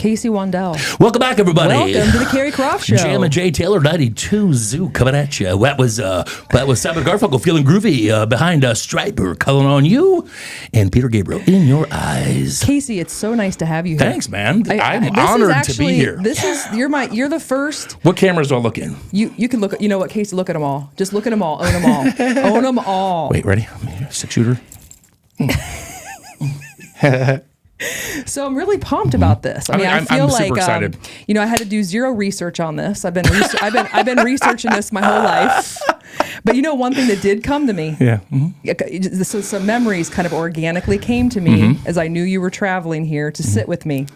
Casey Wandell. Welcome back, everybody. Welcome to the Carrie Croft Show. Jam and Jay Taylor, 92 Zoo coming at you. That was Simon Garfunkel, Feeling Groovy, behind Striper, Calling on You, and Peter Gabriel, In Your Eyes. Casey, it's so nice to have you here. Thanks, man. I'm honored to be here. You're the first. What cameras do I look in? You can look. You know what, Casey? Look at them all. Just look at them all. Own them all. Own them all. Wait, ready? 6-shooter. So I'm really pumped about this. I feel I'm like super excited. I had to do zero research on this. I've been researching this my whole life. But one thing that did come to me. Yeah. So some memories kind of organically came to me as I knew you were traveling here to sit with me.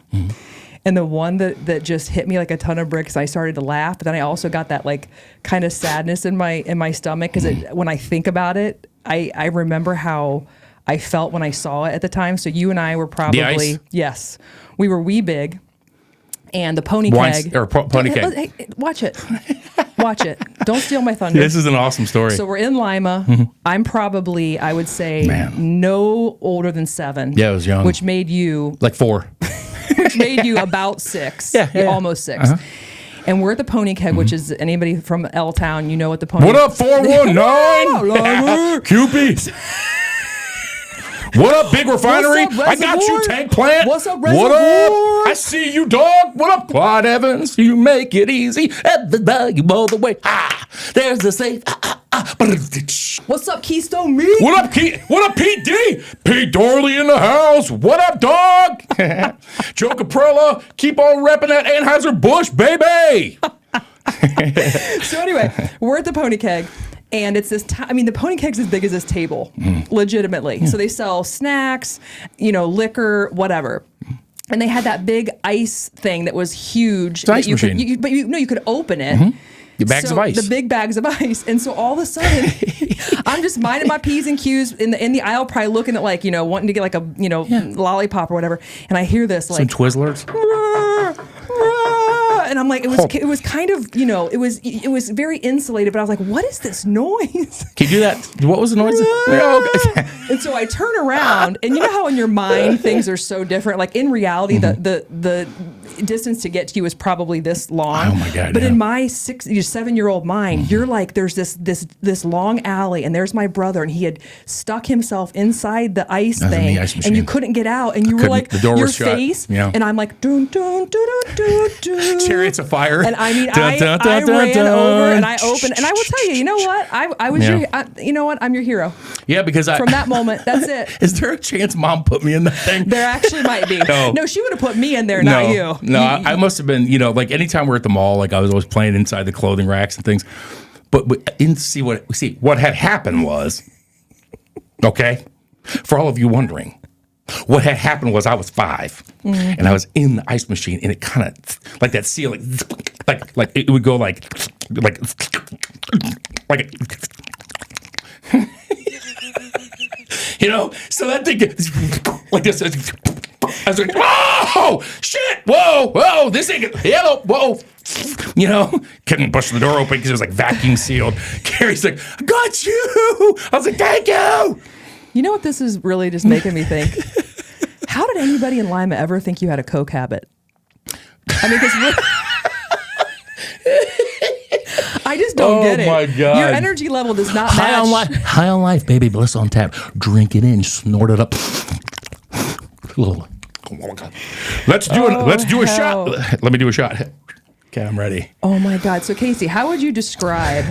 And the one that just hit me like a ton of bricks, I started to laugh, but then I also got that like kind of sadness in my stomach because when I think about it, I remember how I felt when I saw it at the time. So you and I were probably, yes, we were wee big, and the pony keg. Pony keg. Hey, watch it. Watch it. Don't steal my thunder. This is an awesome story. So we're in Lima. I'm probably, I would say, no older than 7. Yeah, I was young. Which made you... Like 4. Which made you about 6. Yeah. Almost 6. And we're at the Pony Keg, which is anybody from L-Town, you know what the Pony What up, 419? Cupid. What up, Big Refinery? What's up, I got you, Tank Plant. What's up, Reservoir? What up? I see you, dog. What up, Clyde Evans? You make it easy. Everybody all the way. There's the safe. What's up, Keystone Meat? What up, Pete D? Pete Dorley in the house. What up, dog? Joe Caprella, keep on repping that Anheuser-Busch, baby. So anyway, we're at the Pony Keg. And it's this, the Pony Keg's as big as this table, legitimately. Yeah. So they sell snacks, liquor, whatever. And they had that big ice thing that was huge. It's an ice machine. You could open it. The bags of ice. The big bags of ice. And so all of a sudden, I'm just minding my P's and Q's in the aisle, probably looking at wanting to get like a, lollipop or whatever. And I hear this like. Some Twizzlers. And I'm like, it was kind of, it was very insulated, but I was like, what is this noise? Can you do that? What was the noise? And so I turn around, and you know how in your mind things are so different? Like in reality, the distance to get to you is probably this long. Oh my God. But in my 7-year-old mind, you're like, there's this long alley, and there's my brother, and he had stuck himself inside the ice thing, and you couldn't get out, and you were like, the door your was face, shut. Yeah. and I'm like, dun, dun, dun, dun, dun. Chariots of Fire. And I ran over and I opened, and I will tell you, you know what? I was I'm your hero. Yeah, because from that moment, that's it. Is there a chance Mom put me in that thing? There actually might be. No, she would have put me in there, not you. No, I must have been, like anytime we're at the mall, like I was always playing inside the clothing racks and things. But what had happened was, okay, for all of you wondering, what had happened was I was 5 and I was in the ice machine, and it kind of like that ceiling, like it would go like so that thing like this. I was like, oh shit, whoa, this ain't hello, whoa. Couldn't push the door open because it was like vacuum sealed. Carrie's like, I got you. I was like, thank you. You know what this is really just making me think? How did anybody in Lima ever think you had a coke habit? Because I just don't get it. Oh my God. Your energy level does not match. High on life, baby. Bliss on tap. Drink it in, snort it up. Let's do a shot. Let me do a shot. Okay, I'm ready. Oh my God. So Casey, how would you describe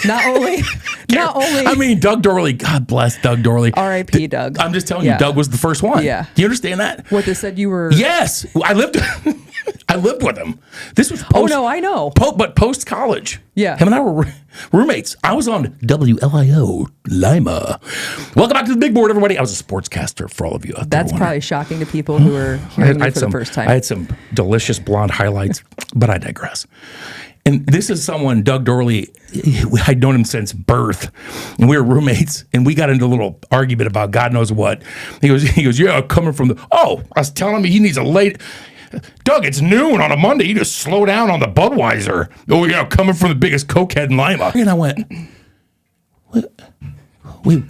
not only Doug Dorley, God bless Doug Dorley. R.I.P. Doug. I'm just telling you, Doug was the first one. Yeah. Do you understand that? What they said you were? Yes. I lived with him. This was oh no, I know. But post college. Yeah. Him and I were roommates. I was on WLIO Lima. Welcome back to the big board, everybody. I was a sportscaster for all of you out there. That's probably shocking to people who are hearing you for the first time. I had some delicious blonde highlights, but I digress. And this is someone, Doug Dorley, I'd known him since birth, and we were roommates, and we got into a little argument about God knows what. He goes, yeah, coming from I was telling him he needs a late... Doug, it's noon on a Monday. You just slow down on the Budweiser. Oh, yeah, coming from the biggest cokehead in Lima. And I went, what? Wait,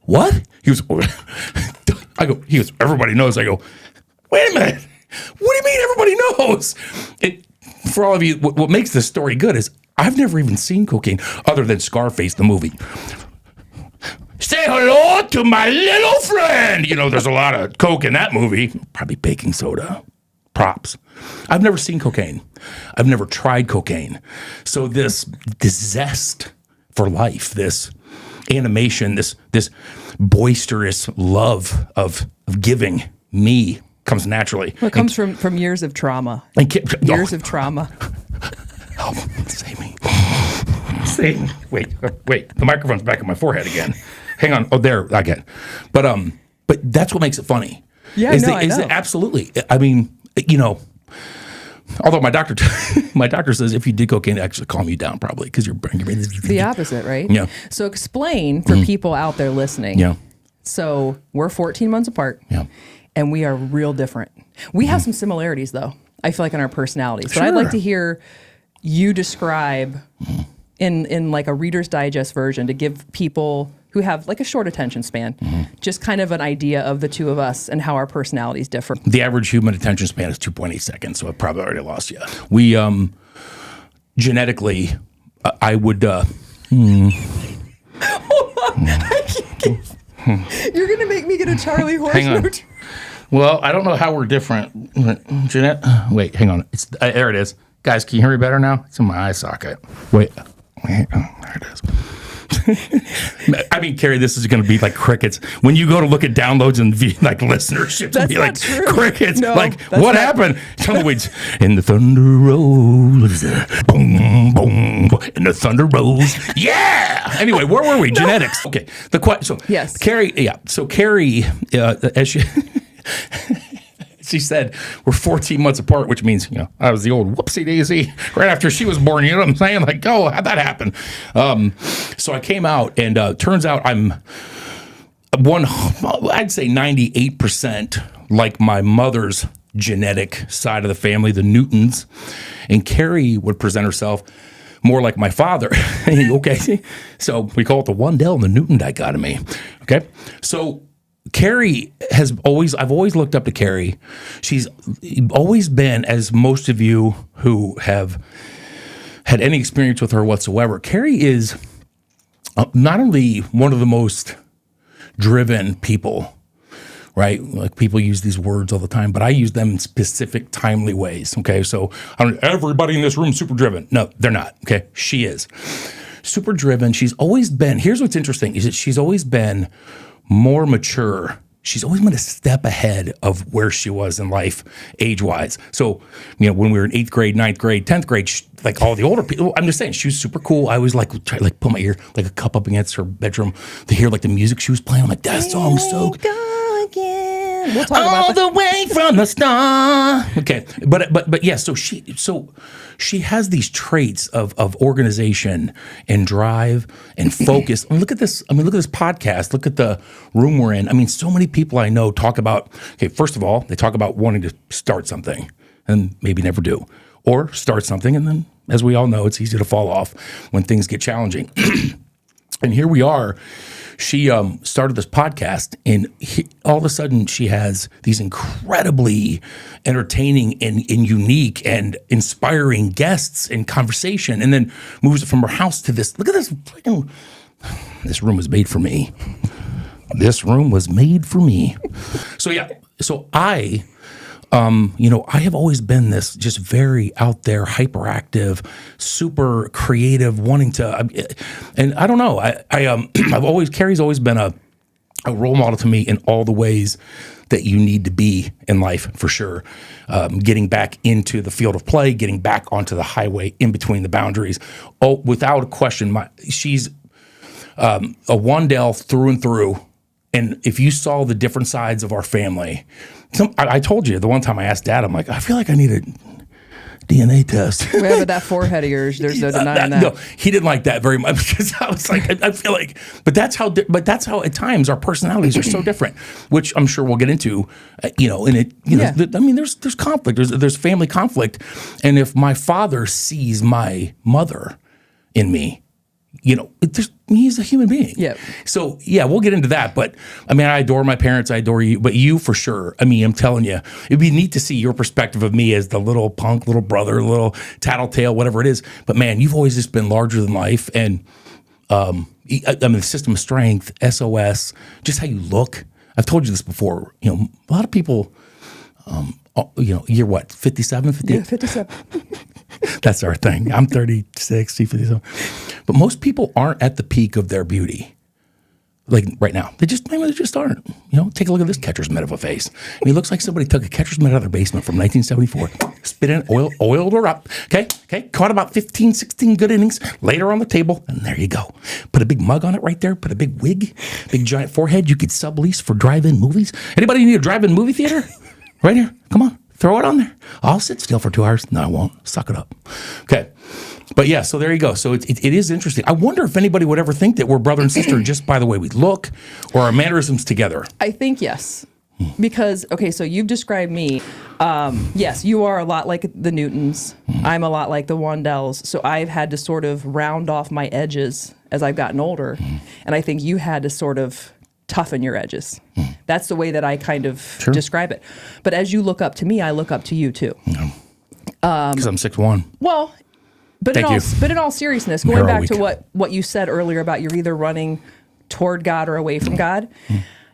what? He goes, everybody knows. I go, wait a minute. What do you mean everybody knows? For all of you, what makes this story good is I've never even seen cocaine other than Scarface, the movie. Say hello to my little friend. You know, there's a lot of coke in that movie. Probably baking soda. Props. I've never seen cocaine. I've never tried cocaine. So this zest for life, this animation, this boisterous love of giving me comes naturally. Well, it comes from years of trauma. Years of trauma. Oh, save me. Save me. Wait. The microphone's back in my forehead again. Hang on. Oh, there. Again. But that's what makes it funny. Yeah, I know. Absolutely. I mean, you know, although my doctor says if you did cocaine, it actually calm you down probably because your brain is the opposite, right? Yeah. So explain for people out there listening. Yeah. So we're 14 months apart. Yeah. And we are real different. We have some similarities though, I feel like, in our personalities. Sure. But I'd like to hear you describe in like a Reader's Digest version to give people who have like a short attention span, just kind of an idea of the two of us and how our personalities differ. The average human attention span is 2.8 seconds, so I probably already lost you. We, genetically, I would, Hold on. You're going to make me get a Charlie horse Hang on. note. Well, I don't know how we're different. Jeanette, wait, hang on. There it is. Guys, can you hear me better now? It's in my eye socket. Wait. There it is. I mean, Carrie, this is going to be like crickets. When you go to look at downloads and like listenership, That's be not like true. crickets. No, like, that's what not- happened? Tumbleweeds. And the thunder rolls. Boom, boom. And the thunder rolls. Yeah. Anyway, where were we? Genetics. Okay. Yes. Carrie, So Carrie, as she said, we're 14 months apart, which means, you know, I was the old whoopsie daisy right after she was born. You know what I'm saying? Like, oh, how'd that happen? So I came out, and turns out I'm I'd say 98% like my mother's genetic side of the family, the Newtons. And Carrie would present herself more like my father. Okay. So we call it the Wandell and the Newton dichotomy. Okay. So Carrie I've always looked up to Carrie. She's always been, as most of you who have had any experience with her whatsoever, Carrie is not only one of the most driven people, right? Like people use these words all the time, but I use them in specific, timely ways. Okay. So everybody in this room is super driven. No, they're not. Okay. She is super driven. She's always been, here's what's interesting is that she's always been more mature. She's always been a step ahead of where she was in life, age-wise. So, you know, when we were in 8th grade, 9th grade, 10th grade, like all the older people, I'm just saying, she was super cool. I always try to put my ear, like a cup up against her bedroom to hear like the music she was playing. I'm like, that song's so good. Go again. We'll talk All about that. the way from the start. Okay, but yeah. So she has these traits of organization and drive and focus. I mean, look at this. Look at this podcast. Look at the room we're in. I mean, so many people I know talk about. Okay, first of all, they talk about wanting to start something and maybe never do, or start something and then, as we all know, it's easy to fall off when things get challenging. And here we are. She started this podcast, and all of a sudden she has these incredibly entertaining and unique and inspiring guests and conversation, and then moves it from her house to this. Look at this. This room was made for me. This room was made for me. So yeah. So I have always been this just very out there, hyperactive, super creative, wanting to, and I don't know. Carrie's always been a role model to me in all the ways that you need to be in life, for sure. Getting back into the field of play, getting back onto the highway in between the boundaries. Oh, without a question, she's a Wandell through and through. And if you saw the different sides of our family, I told you the one time I asked Dad, I'm like, I feel like I need a DNA test. Yeah, but that forehead of yours, there's no denying that. No, he didn't like that very much because I was like, I feel like, but that's how at times our personalities are so different, which I'm sure we'll get into, and it, there's conflict, there's family conflict. And if my father sees my mother in me, he's a human being. Yep. So yeah, we'll get into that. But I mean, I adore my parents. I adore you, but you for sure. I mean, I'm telling you, it'd be neat to see your perspective of me as the little punk, little brother, little tattletale, whatever it is. But man, you've always just been larger than life. And I mean, the system of strength, SOS, just how you look. I've told you this before. You know, a lot of people, you know, you're what, 57, 58? Yeah, 57. That's our thing. I'm 36, 57. But most people aren't at the peak of their beauty. Like right now. They just aren't. You know, take a look at this catcher's mitt of a face. I mean, it looks like somebody took a catcher's mitt out of their basement from 1974, spit in it, oiled her up. Okay. Caught about 15, 16 good innings, laid her on the table, and there you go. Put a big mug on it right there, put a big wig, big giant forehead. You could sublease for drive-in movies. Anybody need a drive-in movie theater? Right here. Come on. Throw it on there. I'll sit still for 2 hours. No, I won't. Suck it up. Okay. But yeah, so there you go. So it is interesting. I wonder if anybody would ever think that we're brother and sister just by the way we look or our mannerisms together. I think yes. Because, okay, so you've described me. Yes, you are a lot like the Newtons. I'm a lot like the Wandells. So I've had to sort of round off my edges as I've gotten older. And I think you had to sort of toughen your edges. That's the way that I kind of describe it. But as you look up to me, I look up to you too. Because I'm 6'1". Well, but in all seriousness, going back to what you said earlier about you're either running toward God or away from God,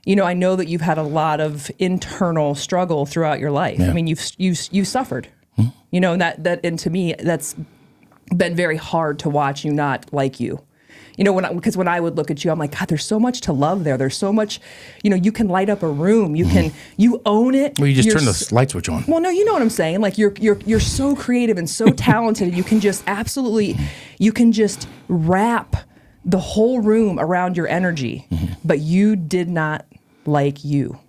you know, I know that you've had a lot of internal struggle throughout your life. I mean, you've suffered, you know, and to me, that's been very hard to watch you not like you. You know, because when I would look at you, I'm like, God, there's so much to love there. There's so much, you know, you can light up a room. You own it. Well, you just turn the light switch on. Well, no, you know what I'm saying. Like you're so creative and so talented. And you can just wrap the whole room around your energy. But you did not like you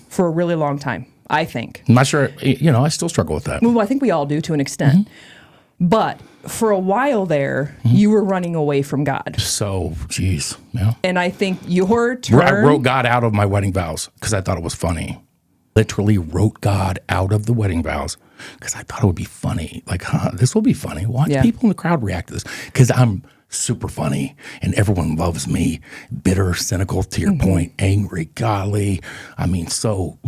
for a really long time, I think. I'm not sure, you know, I still struggle with that. Well, I think we all do to an extent. But for a while there, you were running away from God. So, geez, yeah. And I think your turn... I wrote God out of my wedding vows because I thought it was funny. Literally wrote God out of the wedding vows because I thought it would be funny. Like, this will be funny. Watch people in the crowd react to this because I'm super funny and everyone loves me. Bitter, cynical, to your point, angry, golly. I mean, so...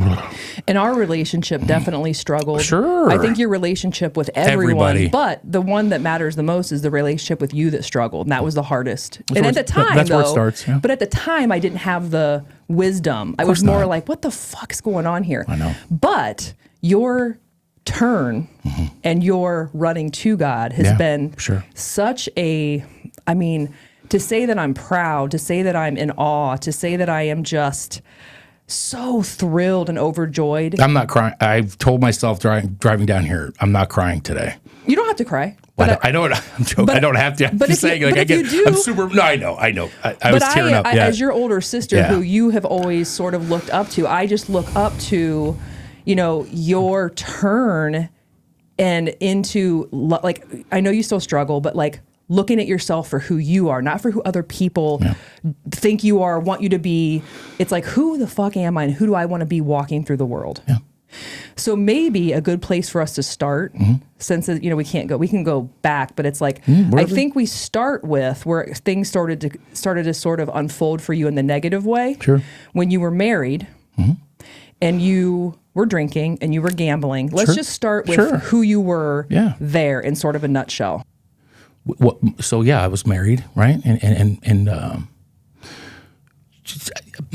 And our relationship definitely struggled. Sure. I think your relationship with everyone, but the one that matters the most is the relationship with you that struggled, and that was the hardest. And at the time, that's where it starts. Yeah. But at the time, I didn't have the wisdom. I was more like, what the fuck's going on here? I know. But your turn and your running to God has been such a... I mean, to say that I'm proud, to say that I'm in awe, to say that I am just so thrilled and overjoyed. I'm not crying. I've told myself driving down here, I'm not crying today. You don't have to cry. I know. I'm joking. I don't have to. I'm just saying. Like I'm super. No, I know. I was tearing up. As your older sister, who you have always sort of looked up to, I just look up to, you know, your turn and into like. I know you still struggle, but like. Looking at yourself for who you are, not for who other people think you are, want you to be. It's like, who the fuck am I and who do I want to be walking through the world? Yeah. So maybe a good place for us to start, since, you know, we can go back, but it's like, I think we start with where things started to sort of unfold for you in the negative way. Sure. When you were married and you were drinking and you were gambling. Let's just start with who you were there in sort of a nutshell. So I was married, right? And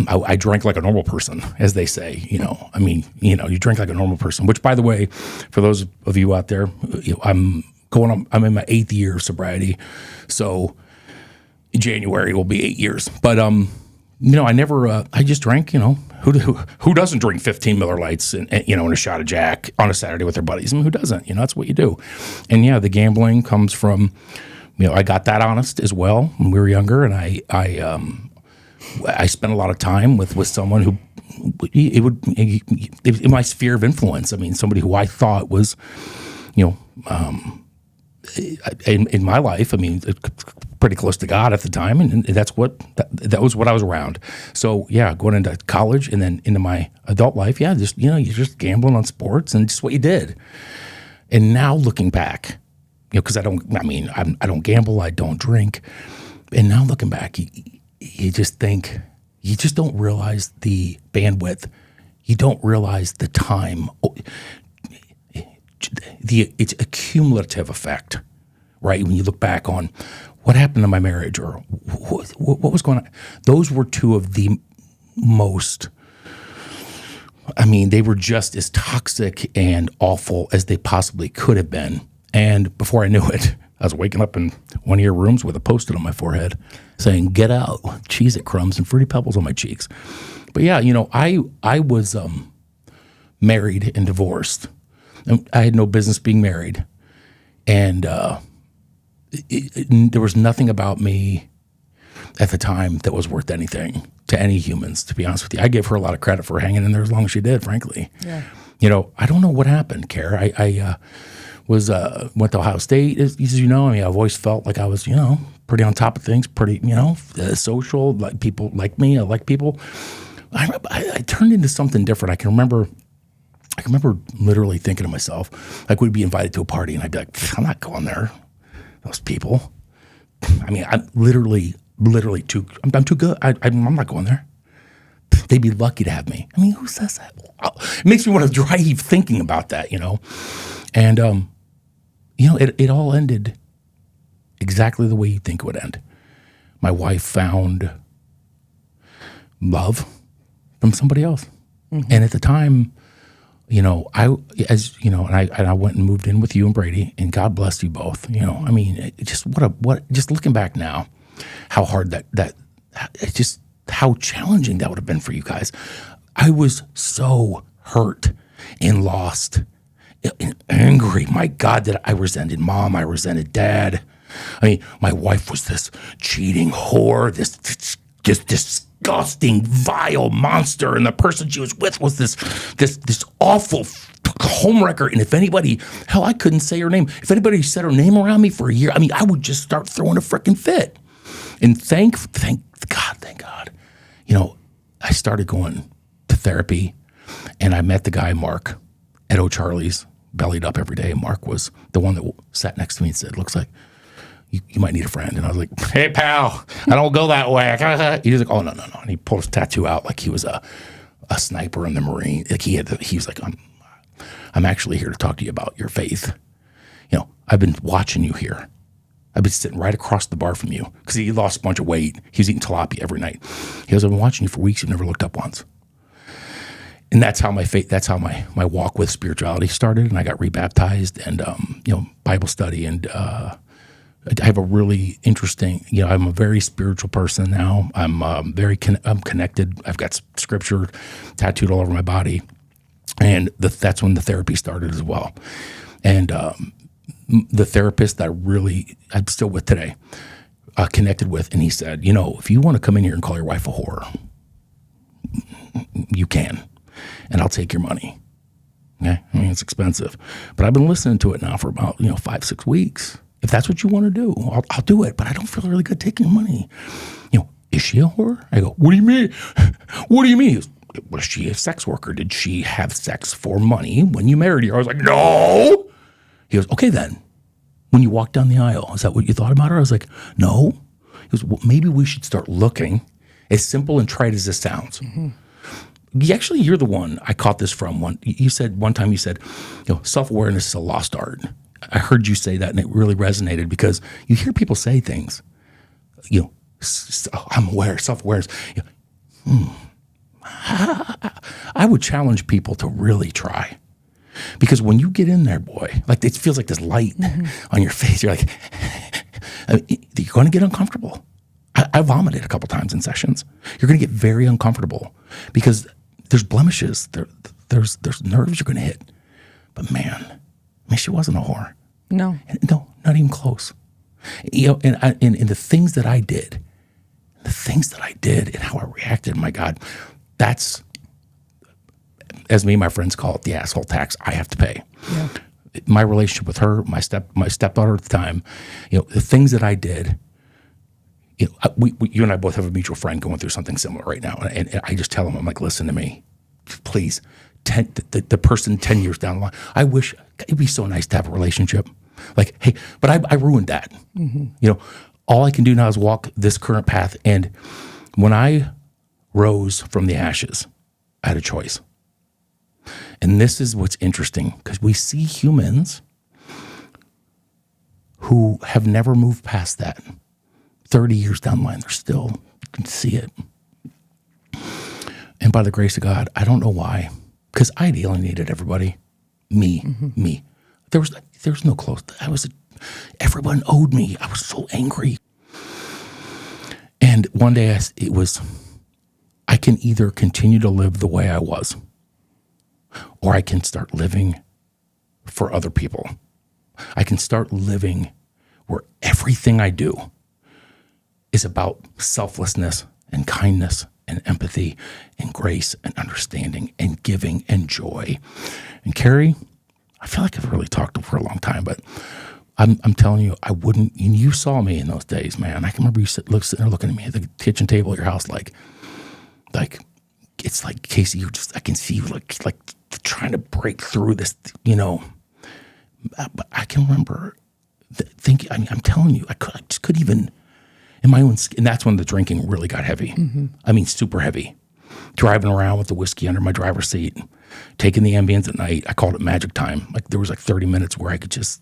I drank like a normal person, as they say. You know, I mean, you know, you drink like a normal person. Which, by the way, for those of you out there, I'm in my 8th year of sobriety, so January will be 8 years. But you know, I just drank. You know, who doesn't drink 15 Miller Lights and you know, and a shot of Jack on a Saturday with their buddies? I mean, who doesn't? You know, that's what you do. And yeah, the gambling comes from, you know, I got that honest as well when we were younger, and I spent a lot of time with someone who in my sphere of influence. I mean, somebody who I thought was, you know, in my life, I mean, pretty close to God at the time, and that was what I was around. So yeah, going into college and then into my adult life, just, you know, you're just gambling on sports and just what you did. And now looking back, you know, because I don't gamble, I don't drink, And now looking back, you just don't realize the bandwidth. You don't realize the time. It's a cumulative effect, right? When you look back on what happened to my marriage or what was going on. Those were two of the most, they were just as toxic and awful as they possibly could have been. And before I knew it, I was waking up in one of your rooms with a Post-it on my forehead saying, "Get out," Cheez-It crumbs and Fruity Pebbles on my cheeks. But yeah, I was married and divorced. I had no business being married. And there was nothing about me at the time that was worth anything to any humans, to be honest with you. I gave her a lot of credit for hanging in there as long as she did, frankly. Yeah. I don't know what happened, Care. I went to Ohio State, as you know. I've always felt like I was, pretty on top of things, pretty, social, like people like me. I like people. I turned into something different. I can remember literally thinking to myself, like we'd be invited to a party and I'd be like, I'm not going there. Those people. I'm literally too, I'm too good. I'm not going there. They'd be lucky to have me. Who says that? It makes me want to drive thinking about that, And, it all ended exactly the way you think it would end. My wife found love from somebody else. Mm-hmm. And at the time, I went and moved in with you and Brady, and God bless you both. Just looking back now, how hard how challenging that would have been for you guys. I was so hurt and lost and angry. My God, that I resented Mom. I resented Dad. My wife was this cheating whore, this disgusting, vile monster, and the person she was with was this awful homewrecker. And if anybody, hell, I couldn't say her name. If anybody said her name around me for a year, I would just start throwing a freaking fit. And thank God, I started going to therapy, and I met the guy Mark at O'Charlie's, bellied up every day. And Mark was the one that sat next to me and said, "Looks like you might need a friend." And I was like, "Hey, pal, I don't go that way." He was like, "Oh, no." And he pulled his tattoo out like he was a sniper in the Marine. Like he was like, I'm actually here to talk to you about your faith. I've been watching you here. I've been sitting right across the bar from you," because he lost a bunch of weight. He was eating tilapia every night. He goes, "I've been watching you for weeks. You've never looked up once." And that's how my walk with spirituality started. And I got rebaptized and, Bible study. And I have a really interesting, I'm a very spiritual person now. I'm I'm connected. I've got scripture tattooed all over my body. And that's when the therapy started as well. And the therapist that I'm still with today, connected with, and he said, if you want to come in here and call your wife a whore, you can, and I'll take your money. Okay? It's expensive. But I've been listening to it now for about, 5-6 weeks. If that's what you want to do, I'll do it, but I don't feel really good taking your money. Is she a whore? I go, "What do you mean?" "What do you mean?" He goes, "Was she a sex worker? Did she have sex for money when you married her?" I was like, "No." He goes, "Okay then. When you walked down the aisle, is that what you thought about her?" I was like, "No." He goes, "Well, maybe we should start looking." As simple and trite as this sounds. Mm-hmm. You're the one I caught this from. One time you said, self-awareness is a lost art. I heard you say that, and it really resonated because you hear people say things, I'm aware, self-awareness. I would challenge people to really try. Because when you get in there, boy, like it feels like this light on your face. You're like, you're going to get uncomfortable. I vomited a couple times in sessions. You're going to get very uncomfortable because there's blemishes. There's nerves you're going to hit. But man, she wasn't a whore. No. No, not even close. And the things that I did, and how I reacted, my God, that's, as me and my friends call it, the asshole tax I have to pay. Yeah. My relationship with her, my stepdaughter at the time, the things that I did, you and I both have a mutual friend going through something similar right now. And I just tell him, I'm like, "Listen to me, please. The person 10 years down the line, I wish it'd be so nice to have a relationship. Like, hey, but I ruined that. Mm-hmm. all I can do now is walk this current path. And when I rose from the ashes, I had a choice. And this is what's interesting, because we see humans who have never moved past that. 30 years down the line, they're still, you can see it. And by the grace of God, I don't know why, because I'd alienated everybody. Me. There was no close. Everyone owed me. I was so angry. And one day I can either continue to live the way I was, or I can start living for other people. I can start living where everything I do is about selflessness and kindness and empathy and grace and understanding and giving and joy. And Carrie, I feel like I've really talked to her for a long time, but I'm telling you, I wouldn't, and you saw me in those days, man. I can remember you sitting there looking at me at the kitchen table at your house like it's like, Casey, I can see you like trying to break through this, but I can remember thinking, I'm telling you, I just couldn't even, in my own skin, and that's when the drinking really got heavy. I mean, super heavy. Driving around with the whiskey under my driver's seat, taking the Ambience at night. I called it magic time. Like there was 30 minutes where I could just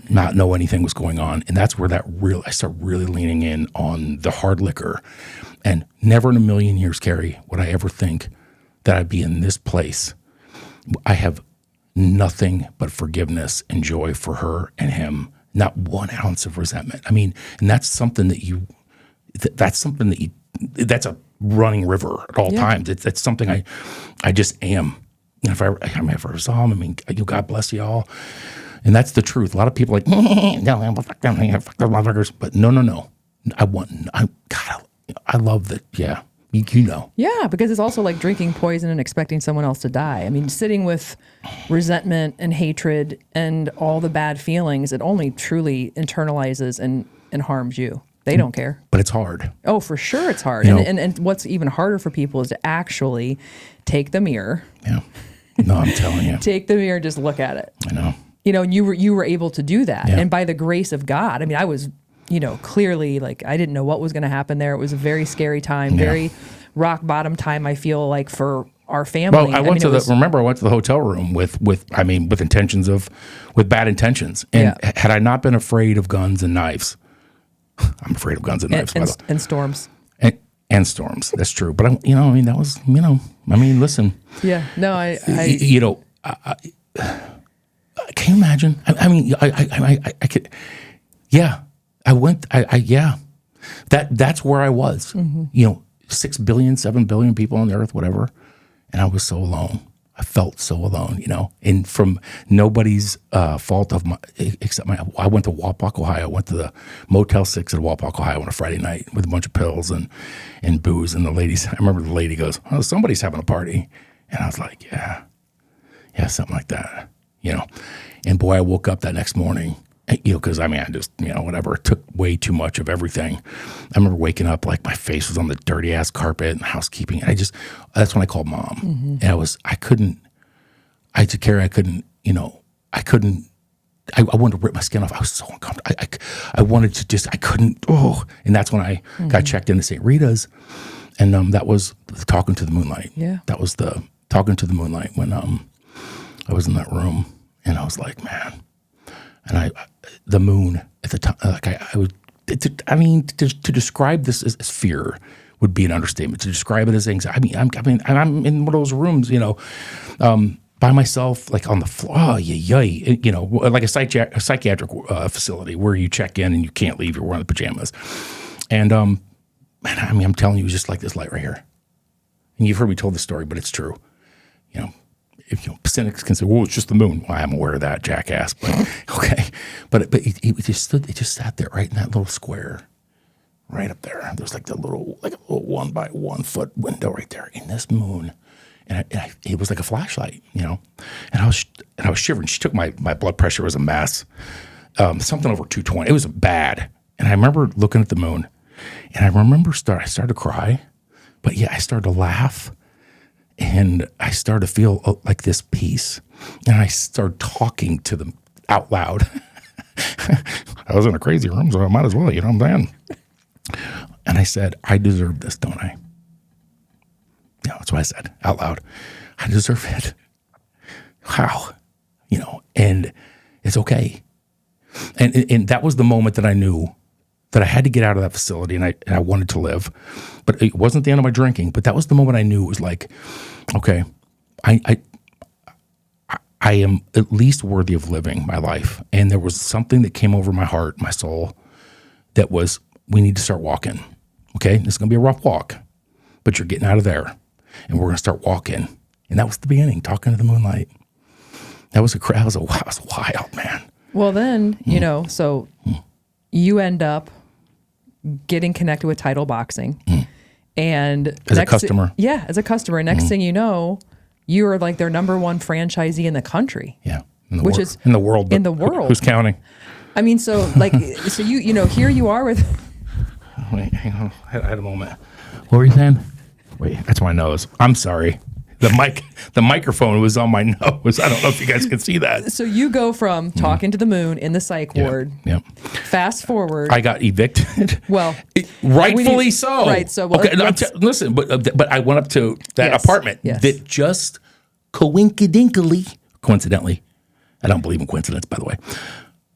not know anything was going on. And that's where I start really leaning in on the hard liquor. And never in a million years, Carrie, would I ever think that I'd be in this place. I have nothing but forgiveness and joy for her and him. Not 1 ounce of resentment. I mean, and that's something that's a running river at all times. That's something I just am. And if I ever saw him, I mean, God bless you all. And that's the truth. A lot of people are like, no, fuck them motherfuckers. But no. I love that. Yeah. You know. Yeah, because it's also like drinking poison and expecting someone else to die. I mean, sitting with resentment and hatred and all the bad feelings, it only truly internalizes and harms you. They don't care. But it's hard. Oh, for sure it's hard. And what's even harder for people is to actually take the mirror. Yeah. No, I'm telling you. Take the mirror and just look at it. I know. And you were able to do that. Yeah. And by the grace of God, I mean, I was, clearly like, I didn't know what was going to happen there. It was a very scary time, very rock bottom time, I feel like, for our family. Well, I went to the hotel room with bad intentions. And had I not been afraid of guns and knives, I'm afraid of guns and knives. And storms. And storms. That's true. But that was, listen. Yeah. No, I can you imagine? I could, yeah. That's where I was. 6 billion, 7 billion people on the earth, whatever. And I was so alone. I felt so alone, and from nobody's fault except I went to Wapak, Ohio. I went to the Motel 6 at Wapak, Ohio on a Friday night with a bunch of pills and booze. And I remember the lady goes, "Oh, somebody's having a party." And I was like, yeah, something like that, And boy, I woke up that next morning, because I just, whatever. It took way too much of everything. I remember waking up like my face was on the dirty ass carpet and housekeeping. And that's when I called Mom. And I wanted to rip my skin off. I was so uncomfortable. I wanted to I couldn't. And that's when I got checked into St. Rita's. And that was Talking to the Moonlight. Yeah. That was the Talking to the Moonlight when I was in that room. And I was like, man. And the moon at the time, like to describe this as fear would be an understatement. To describe it as anxiety, I'm in one of those rooms, by myself, like on the floor, like a psychiatric facility where you check in and you can't leave. You're wearing the pajamas, and man, I'm telling you, it was just like this light right here. And you've heard me told the story, but it's true, If cynics can say, "Well, it's just the moon." Well, I'm aware of that, jackass. But okay, but it just sat there right in that little square, right up there. There's like a little 1 by 1 foot window right there in this moon, and it was like a flashlight, And I was shivering. She took my blood pressure was a mess, something over 220. It was bad, and I remember looking at the moon, and I remember I started to cry, but I started to laugh. And I started to feel like this peace. And I started talking to them out loud. I was in a crazy room, so I might as well, you know what I'm saying? And I said, I deserve this, don't I? Yeah, that's what I said out loud. I deserve it. Wow. You know, and it's okay. And that was the moment that I knew that I had to get out of that facility, and I wanted to live. But it wasn't the end of my drinking. But that was the moment I knew it was like, okay, I am at least worthy of living my life. And there was something that came over my heart, my soul, that was, we need to start walking. Okay, this is going to be a rough walk, but you're getting out of there, and we're going to start walking. And that was the beginning, talking to the moonlight. That was wild, man. Well, then, you know, so you end up getting connected with Title Boxing. And as a customer. As a customer. Next thing you know, you are like their number one franchisee in the country. Yeah. In the world. In the world. Who's counting? I mean, so like, so you know, here you are with. Wait, hang on. I had a moment. What were you saying? Wait, that's my nose. I'm sorry. The microphone was on my nose. I don't know if you guys can see that. So you go from talking to the moon in the psych ward. Yeah. Fast forward. I got evicted. Well, rightfully so. Right. So well, okay. Listen, but I went up to that apartment that just coincidentally, I don't believe in coincidence, by the way.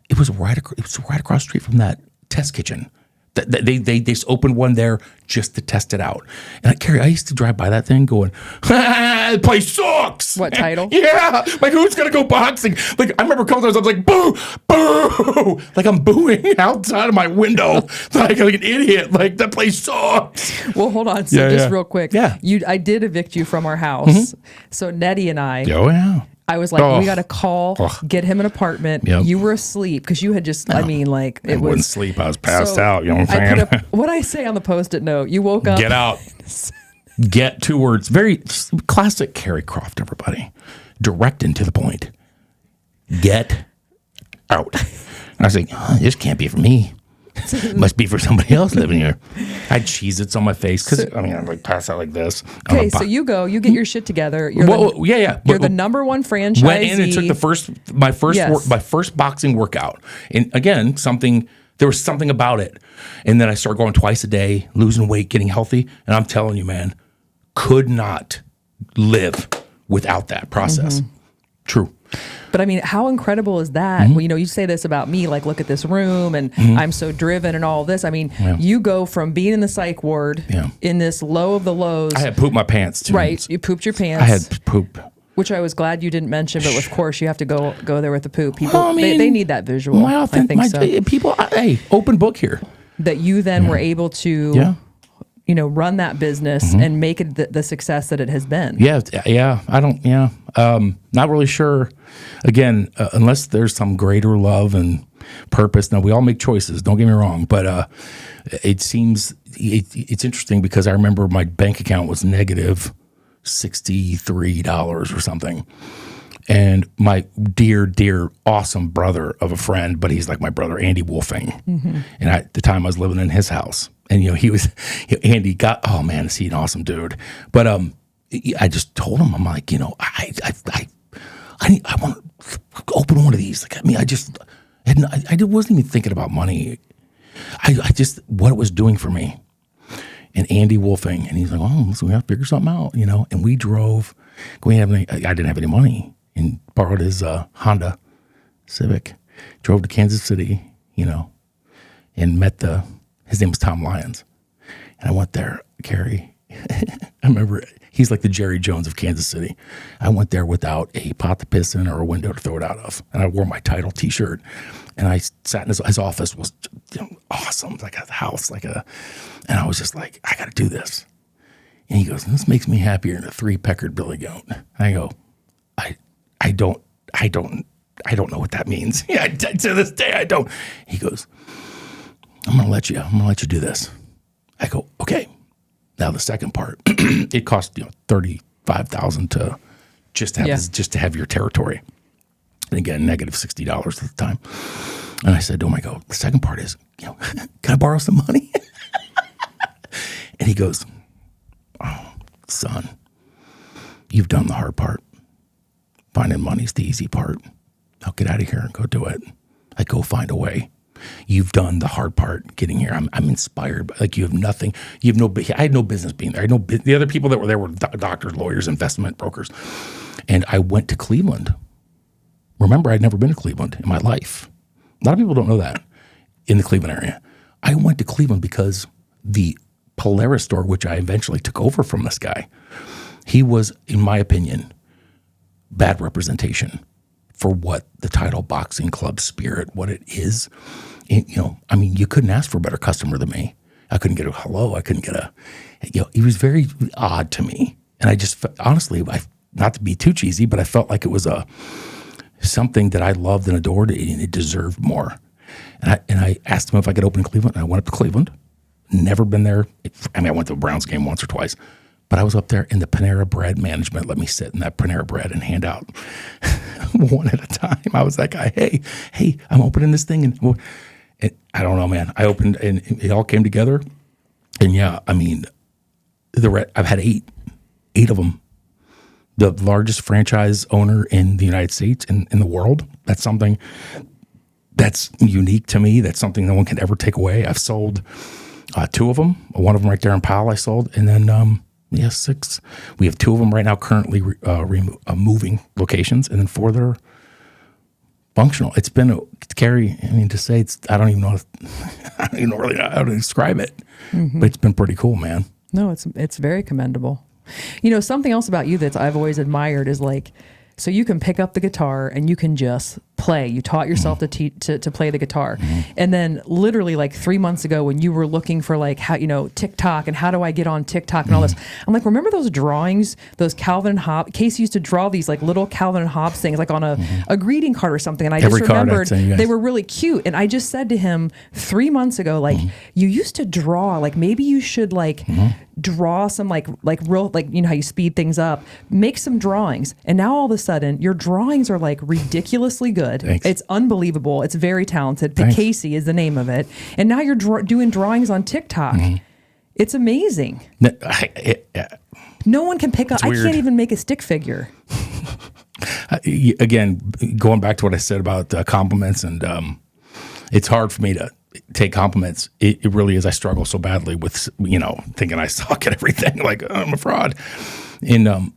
It was right across the street from that test kitchen. They just opened one there just to test it out. And I used to drive by that thing going, the place sucks. What, Title? Yeah. Like, who's going to go boxing? Like, I remember a couple times I was like, boo, boo. Like, I'm booing outside of my window like an idiot. Like, that place sucks. Well, hold on. So just real quick. Yeah. I did evict you from our house. So Nettie and I. Oh, yeah. I was like, we got to call, get him an apartment. Yep. You were asleep because you had just, I mean, like, I wouldn't sleep. I was passed out. You know what I'm saying? What I say on the Post-it note, you woke up. Get out. Get 2 words. Very classic Carrie Croft, everybody. Direct and to the point. Get out. And I was like, this can't be for me. Must be for somebody else living here. I had Cheez-Its on my face because I'm like pass out like this. Okay, so you get your shit together. You're You're the number one franchisee. Went in and took my first boxing workout, and again there was something about it, and then I started going twice a day, losing weight, getting healthy, and I'm telling you, man, could not live without that process. True. But I mean, how incredible is that? Well, you know, you say this about me, like, look at this room and I'm so driven and all this. I mean, you go from being in the psych ward in this low of the lows. I had pooped my pants too. Right. You pooped your pants. I had poop. Which I was glad you didn't mention, but of course you have to go there with the poop. People, they need that visual. I think so. People, hey, open book here. That you then were able to... you know, run that business and make it the success that it has been. Not really sure. Again, unless there's some greater love and purpose. Now, we all make choices, don't get me wrong, but it seems, it's interesting because I remember my bank account was negative $63 or something. And my dear, awesome brother of a friend, but he's like my brother, Andy Wolfing. And at the time I was living in his house. And, you know, Andy got, oh man, is he an awesome dude. But I just told him, I'm like, you know, I want to open one of these. Like, I mean, I wasn't even thinking about money. I just, what it was doing for me. And Andy Wolfing, and he's like, oh, so we have to figure something out, you know. And we drove, I didn't have any money, and borrowed his Honda Civic, drove to Kansas City, you know, and met his name was Tom Lyons. And I went there, Carrie. I remember he's like the Jerry Jones of Kansas City. I went there without a pot to piss in or a window to throw it out of. And I wore my Title t-shirt. And I sat in his office was awesome, like a house, and I was just like, I got to do this. And he goes, this makes me happier than a 3-peckered billy goat. And I go, I don't know what that means. Yeah, to this day, I don't. He goes, I'm gonna let you do this. I go, okay. Now the second part, it cost $35,000 to just to have your territory. And again, negative $60 at the time. And I said to him, I go, the second part is, can I borrow some money? And he goes, oh, son, you've done the hard part. Finding money's the easy part. I'll get out of here and go do it. I go find a way. You've done the hard part getting here. I'm inspired. Like you have nothing. You have no. I had no business being there. The other people that were there were doctors, lawyers, investment brokers, and I went to Cleveland. Remember, I'd never been to Cleveland in my life. A lot of people don't know that in the Cleveland area. I went to Cleveland because the Polaris store, which I eventually took over from this guy, he was, in my opinion, bad representation for what the Title Boxing Club spirit, what it is. And, you couldn't ask for a better customer than me. I couldn't get a hello. I couldn't get he was very odd to me. And I just, honestly, not to be too cheesy, but I felt like it was something that I loved and adored, and it deserved more. And I asked him if I could open in Cleveland. And I went up to Cleveland. Never been there. I went to a Browns game once or twice. But I was up there, and the Panera Bread management let me sit in that Panera Bread and hand out one at a time. I was that guy. Hey, I'm opening this thing. And I don't know, man. I opened, and it all came together. And I've had eight of them. The largest franchise owner in the United States, in the world. That's something that's unique to me. That's something no one can ever take away. I've sold 2 of them. One of them right there in Powell I sold. And then, 6. We have 2 of them right now currently moving locations. And then 4 that are functional. It's been, Carrie, to say I don't even know really how to describe it. Mm-hmm. But it's been pretty cool, man. No, it's very commendable. Something else about you that I've always admired is so you can pick up the guitar and you can just play. You taught yourself to play the guitar. Mm-hmm. And then literally 3 months ago when you were looking for how, TikTok and how do I get on TikTok and all this, I'm like, remember those drawings, those Calvin and Hobbes? Casey used to draw these little Calvin and Hobbes things on a greeting card or something. And I just remembered they were really cute. And I just said to him 3 months ago, you used to draw, maybe you should draw some real, how you speed things up, make some drawings. And now all of a sudden your drawings are ridiculously good. Thanks. It's unbelievable. It's very talented. The Casey is the name of it. And now you're doing drawings on TikTok. Mm-hmm. It's amazing. No one can pick up. I can't even make a stick figure. Again, going back to what I said about compliments, and it's hard for me to take compliments. It really is. I struggle so badly with, thinking I suck at everything. I'm a fraud. And I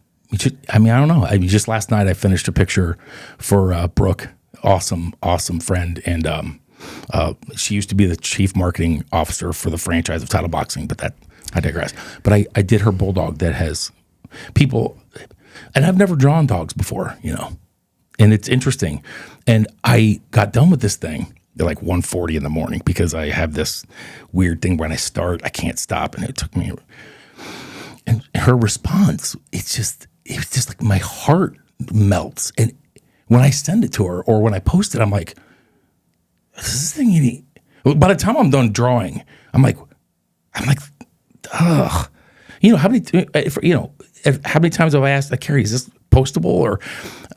don't know. Just last night I finished a picture for Brooke, awesome friend, and she used to be the chief marketing officer for the franchise of Title Boxing. But I digress. But I did her bulldog that has people, and I've never drawn dogs before, and it's interesting. And I got done with this thing at 1:40 in the morning because I have this weird thing when I start, I can't stop, and it took me. And her response, it's just my heart melts. And when I send it to her or when I post it, I'm like, is this thing you need? By the time I'm done drawing, I'm like, ugh. How many times have I asked, Carrie, is this postable? Or,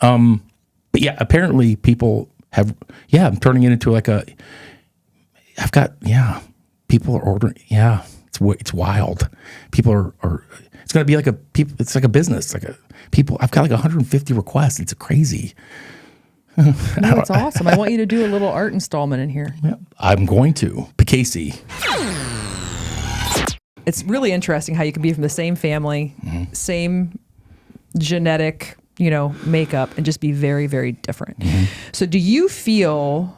but yeah, apparently people have, I'm turning it into people are ordering. Yeah, it's wild. People are it's going to be it's like a business, I've got 150 requests. It's crazy. No, it's awesome. I want you to do a little art installment in here. Yeah, I'm going to. Casey. It's really interesting how you can be from the same family, same genetic, makeup, and just be very, very different. Mm-hmm. So do you feel,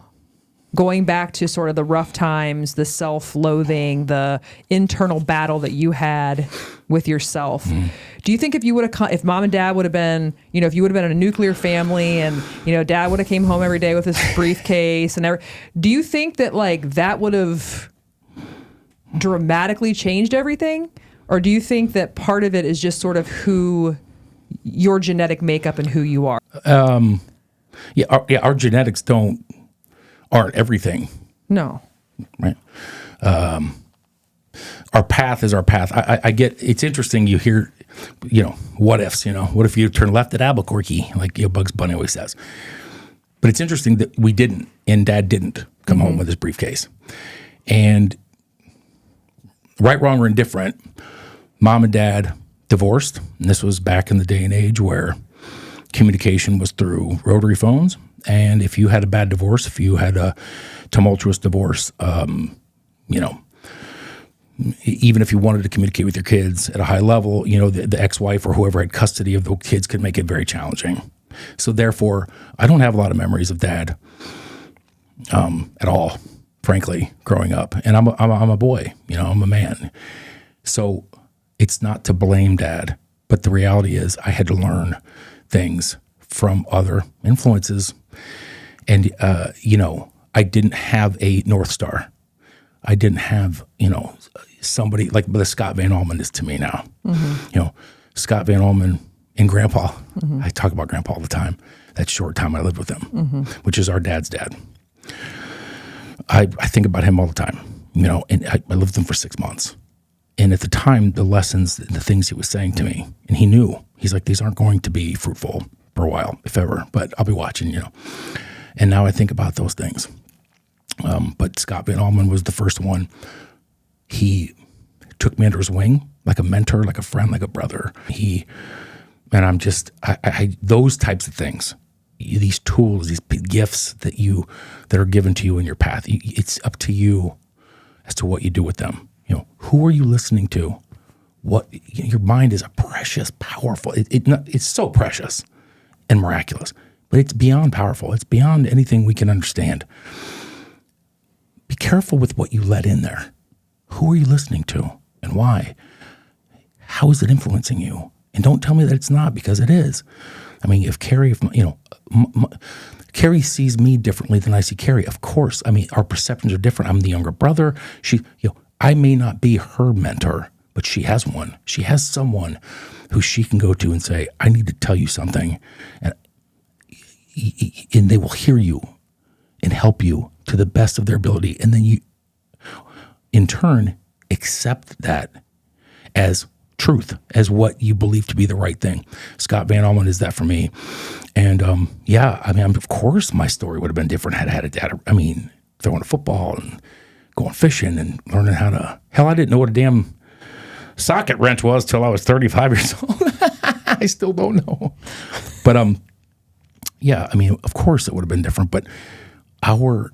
going back to sort of the rough times, the self-loathing, the internal battle that you had with yourself, do you think if mom and dad would have been, if you would have been in a nuclear family and, dad would have came home every day with his briefcase and do you think that that would have dramatically changed everything? Or do you think that part of it is just sort of who your genetic makeup and who you are? Our genetics aren't everything. No. Right. Our path is our path. I get, it's interesting. You hear, what ifs, what if you turn left at Albuquerque, like Bugs Bunny always says. But it's interesting that we didn't, and Dad didn't come home with his briefcase. And right, wrong, or indifferent, Mom and Dad divorced. And this was back in the day and age where communication was through rotary phones And if you had a bad divorce, if you had a tumultuous divorce, even if you wanted to communicate with your kids at a high level, the ex-wife or whoever had custody of the kids could make it very challenging. So therefore, I don't have a lot of memories of dad at all, frankly, growing up. And I'm a boy, I'm a man. So it's not to blame dad, but the reality is I had to learn things from other influences. And, I didn't have a North Star. I didn't have, somebody like the Scott Van Allman is to me now. Scott Van Allman and Grandpa. I talk about Grandpa all the time. That short time I lived with him, which is our dad's dad. I think about him all the time, and I lived with him for 6 months. And at the time, the lessons, the things he was saying to me, and he knew, he's like, these aren't going to be fruitful for a while, if ever, but I'll be watching, And now I think about those things. But Scott Van Allman was the first one. He took me under his wing, like a mentor, like a friend, like a brother. And I'm just, those types of things, these tools, these gifts that are given to you in your path, it's up to you as to what you do with them. Who are you listening to? Your mind is a precious, powerful, it's so precious and miraculous, but it's beyond powerful. It's beyond anything we can understand. Be careful with what you let in there. Who are you listening to and why? How is it influencing you? And don't tell me that it's not, because it is. I mean, if Carrie, Carrie sees me differently than I see Carrie, of course. I mean, our perceptions are different. I'm the younger brother. I may not be her mentor, but she has one. She has someone who she can go to and say, I need to tell you something. And they will hear you and help you to the best of their ability. And then you, in turn, accept that as truth, as what you believe to be the right thing. Scott Van Allman is that for me. And of course my story would have been different had I had a dad. I mean, throwing a football and going fishing and learning how to, I didn't know what a damn socket wrench was till I was 35 years old. I still don't know. But of course it would have been different, but our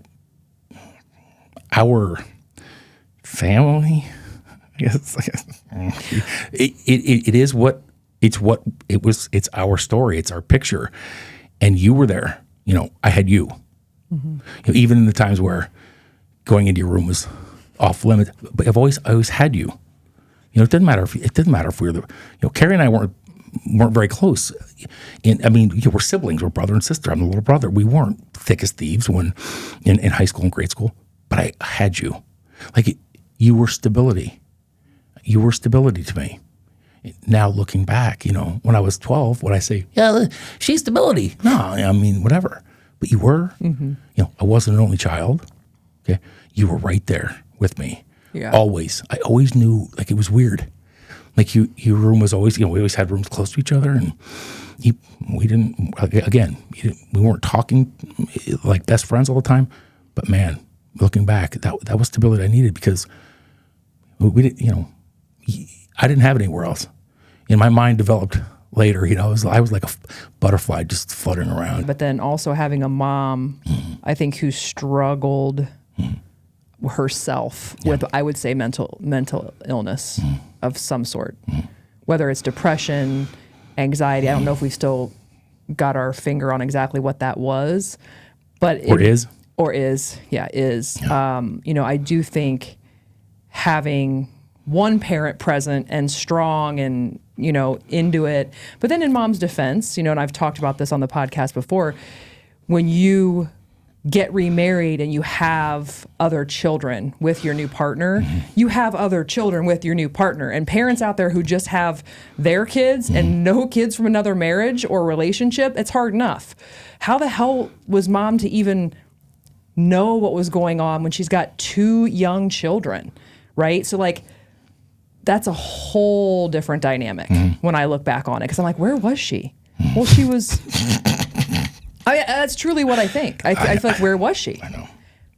family, I guess, it is what it was. It's our story. It's our picture. And you were there. I had you. Even in the times where going into your room was off limits, but I always had you. It didn't matter if we were Carrie and I weren't very close. We're siblings. We're brother and sister. I'm the little brother. We weren't thick as thieves when in high school and grade school, but I had you. Like, you were stability. You were stability to me. Now looking back, when I was 12, would I say, yeah, she's stability? No, whatever. But you were. I wasn't an only child. Okay, you were right there with me. Yeah. Always. I always knew, like, it was weird. Like, your room was always, we always had rooms close to each other, and we weren't talking like best friends all the time. But man, looking back, that was stability I needed, because we didn't, I didn't have it anywhere else. And my mind developed later. I was like a butterfly just fluttering around. But then also having a mom, I think, who struggled herself with, I would say, mental illness of some sort, whether it's depression, anxiety. I don't know if we've still got our finger on exactly what that was, but is. I do think having one parent present and strong and, into it. But then in mom's defense, and I've talked about this on the podcast before, when you get remarried and you have other children with your new partner, you have other children with your new partner. And parents out there who just have their kids and no kids from another marriage or relationship, it's hard enough. How the hell was mom to even know what was going on when she's got 2 young children, right? So, like, that's a whole different dynamic when I look back on it, because I'm like, where was she? Well, she was... that's truly what I think. I feel like, where was she? I know.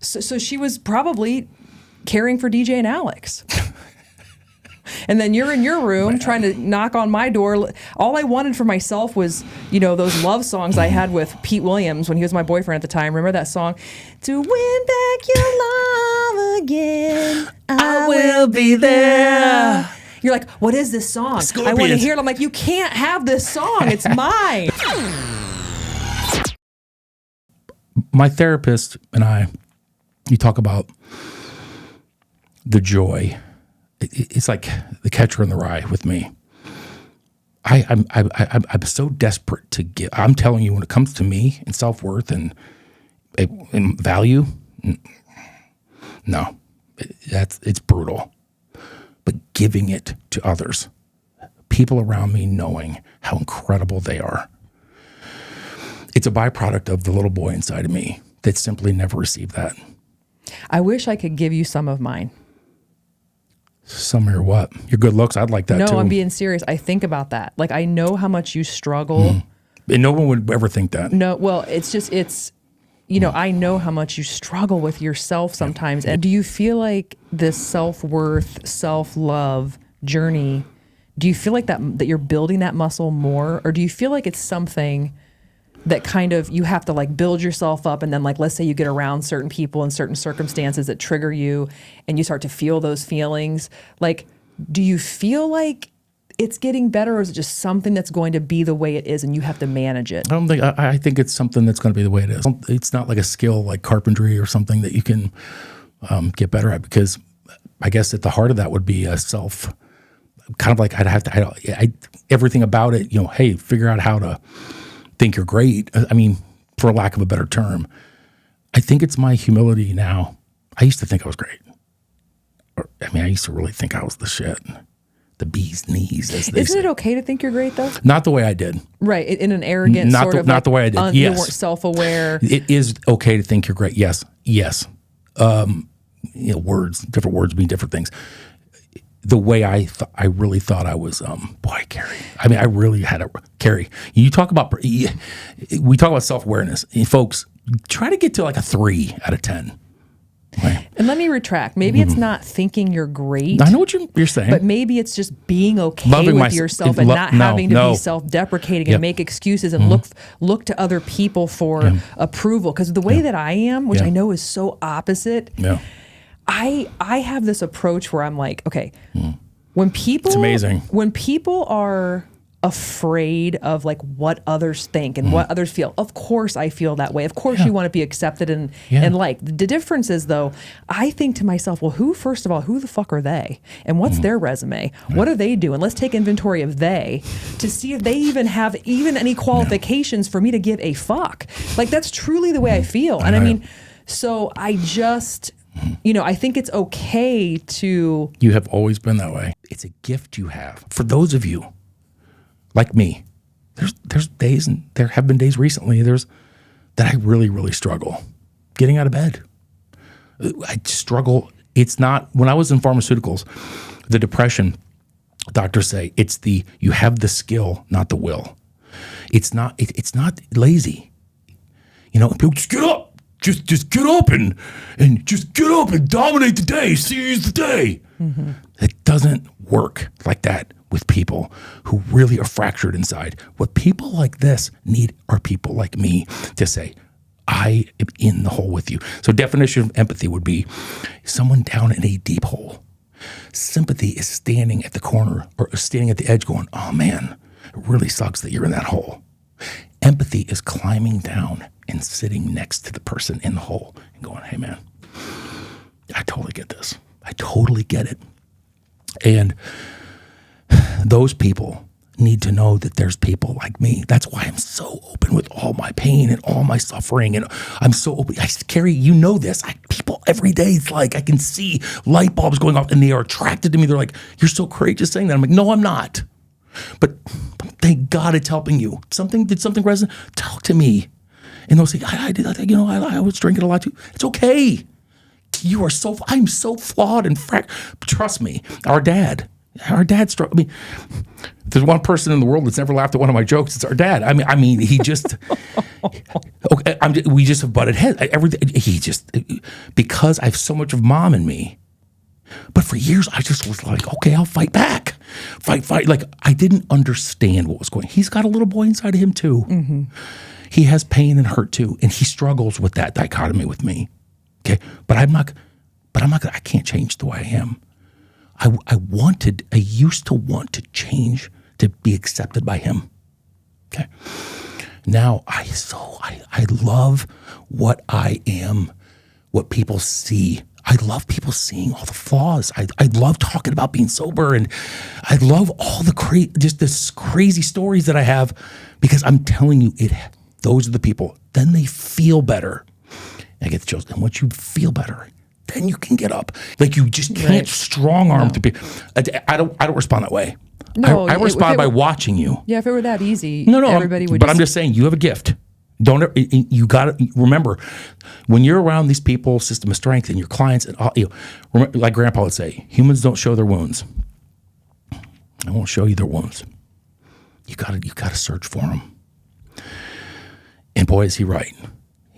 So she was probably caring for DJ and Alex. And then you're in your room trying to knock on my door. All I wanted for myself was, those love songs I had with Pete Williams when he was my boyfriend at the time. Remember that song? To win back your love again, I will be there. You're like, what is this song? Scorpions. I want to hear it. I'm like, you can't have this song. It's mine. My therapist and you talk about the joy. It's like the Catcher in the Rye with me. I'm so desperate to give. I'm telling you, when it comes to me and self-worth and value, no, it's brutal. But giving it to others, people around me knowing how incredible they are, it's a byproduct of the little boy inside of me that simply never received that. I wish I could give you some of mine. Some of your what? Your good looks? I'd like that too. No, I'm being serious. I think about that. Like, I know how much you struggle. And no one would ever think that. No, well, I know how much you struggle with yourself sometimes. And do you feel like this self-worth, self-love journey, do you feel like that you're building that muscle more? Or do you feel like it's something that kind of you have to like build yourself up, and then like, let's say you get around certain people in certain circumstances that trigger you and you start to feel those feelings? Like, do you feel like it's getting better, or is it just something that's going to be the way it is and you have to manage it? I think it's something that's going to be the way it is. It's not like a skill like carpentry or something that you can get better at, because I guess at the heart of that would be a self, kind of like I'd have to, everything about it, hey, figure out how to think you're great. I mean, for lack of a better term, I think it's my humility now. I used to think I was great. I used to really think I was the shit. The bee's knees, as they say. Isn't it okay to think you're great, though? Not the way I did. Right, in an arrogant not the way I did. Yes. You weren't self-aware. It is okay to think you're great. Yes. Words, different words mean different things. The way I really thought I was, Carrie. I really had Carrie. We talk about self-awareness. And folks, try to get to like a 3 out of 10. Right. And let me retract. Maybe it's not thinking you're great. I know what you're saying. But maybe it's just being okay with yourself and not having to be self-deprecating and make excuses and look to other people for approval. Because the way that I am, which I know is so opposite, I have this approach where I'm like, okay, when people, it's amazing. When people are afraid of like what others think and what others feel, of course I feel that way. Of course you want to be accepted and liked. The difference is, though, I think to myself, well, who the fuck are they? And what's their resume? What are they doing? Let's take inventory of they to see if they even have any qualifications for me to give a fuck. Like, that's truly the way I feel. And I mean, so I just, I think it's okay to... You have always been that way. It's a gift you have. For those of you like me, there's days, and there have been days recently, that I really, really struggle getting out of bed. I struggle. It's not, when I was in pharmaceuticals, the depression, doctors say you have the skill, not the will. It's not lazy. People just get up. Just get up and just get up and dominate the day, seize the day. Mm-hmm. It doesn't work like that with people who really are fractured inside. What people like this need are people like me to say, I am in the hole with you. So definition of empathy would be someone down in a deep hole. Sympathy is standing at the corner or standing at the edge going, oh man, it really sucks that you're in that hole. Empathy is climbing down and sitting next to the person in the hole and going, hey man, I totally get this. I totally get it. And those people need to know that there's people like me. That's why I'm so open with all my pain and all my suffering. And I'm so open. Carrie, this. People every day, it's like I can see light bulbs going off and they are attracted to me. They're like, you're so courageous saying that. I'm like, no, I'm not. But thank God it's helping you. Did something resonate? Talk to me. And they'll say, I did that. I was drinking a lot too. It's okay. I'm so flawed and trust me, our dad struggled. I mean, if there's one person in the world that's never laughed at one of my jokes, it's our dad. I mean, he just, okay, we just have butted heads. Everything, because I have so much of mom in me. But for years, I just was like, okay, I'll fight back. Fight. Like, I didn't understand what was going on. He's got a little boy inside of him, too. Mm-hmm. He has pain and hurt, too. And he struggles with that dichotomy with me. Okay? But I can't change the way I am. I used to want to change to be accepted by him. Okay? Now, I love what I am, what people see. I love people seeing all the flaws. I love talking about being sober, and I love all the just this crazy stories that I have, because I'm telling you, those are the people. Then they feel better. I get the chills. And once you feel better, then you can get up. Like, you just can't strong arm to people. I don't respond that way. No, I respond by watching you. Yeah, if it were that easy, everybody would. But I'm just saying, you have a gift. You got to remember, when you're around these people, system of strength, and your clients, and all, remember, like Grandpa would say, humans don't show their wounds. I won't show you their wounds. You got to search for them. And boy, is he right.